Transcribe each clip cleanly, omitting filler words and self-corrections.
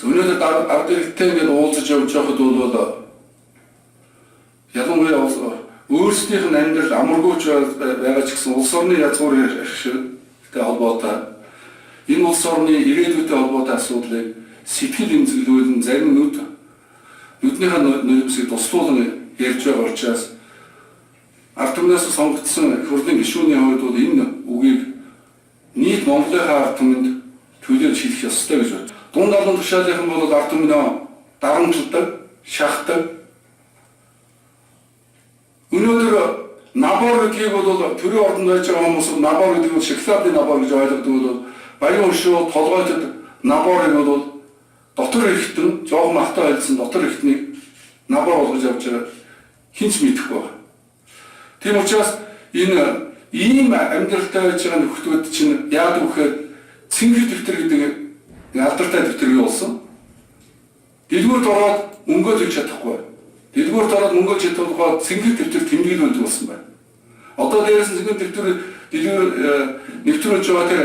Өнөөдөр ард иргэдтэй ингээд уулзаж явж байхад бол ялангуяа өөрсдийнх нь амьдрал амаргүйч байгаа ч гэсэн улс орны язгуур хэрэгтэй холбоотой энэ улс орны ирээдүйтэй холбоотой асуудлыг сэтгэл эмзэглүүлэн зарим нүднийхээ нулимсыг туслуулан ярьж байгаа учраас ард түмнээс сонгогдсон хурлын гишүүний хувьд бол энэ үгийг нийт Монголынхаа ард түмэнд төлөөлж хэлэх ёстой гэж байна. Дунд албан тушаалынхан бол ард түмнээ дарамтлагдаг, шахдаг. Өнөөдөр набор гэдгийг бол төрийн ордонд байж байгаа хүмүүс набор гэдэг нь шоколадны набор гэж ойлгодог бол баян өршөө толгойлод наборыг бол дотор эрэхтэн жоох махтай байлсан дотор эрэхтнийг набор болгож явж байгаа хинч мэдэхгүй байна. Тийм учраас энэ ийм амьдралтай байж байгаа нөхдөд чинь яадаг вэхээр цэнгэр дэвтэр гэдэг алдартай дэвтэр юу болсон? Дэлгүүрт ороод мөнгөө төлж чадахгүй. Дэлгүүрт ороод мөнгөө чадахгүй цэнгэр дэвтэр тэмдэглүүлдэг болсон байна. Одоо дээрээс нь цэнгэр дэвтэр нэвтрүүлж байгаа тэр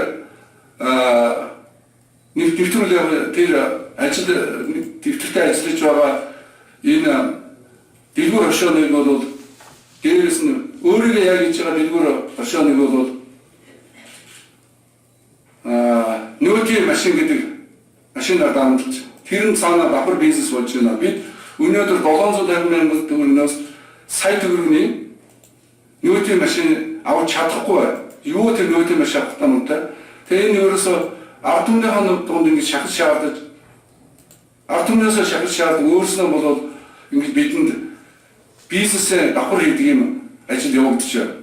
нэвтрүүлээ тэр ажил дэвтэртэй ажиллаж байгаа энэ дэлгүүр хошооныг бол дээрээс нь өөрийгөө яг хийж байгаа дэлгүүр хошооныг бол нөөтийн машин гэдэг машинаар дамжуулж тэр нь цаана бафар бизнес болж байна. Бид өнөөдөр 750 мянган төгрөгнөөс сая төгрөгийн нөөтийн машин авч чадахгүй. Юу тэр нөөтийн машин авах тамтай. Тэгээ энэ ерөөсөө ард түмнийхээ дунд ингэ шахаж шаардаж ард түмнээс шахаж шаардаг өөрснөө бол ингэ бидэнд бизнесээ давхар хийдэг юм ажил явагдаж байна.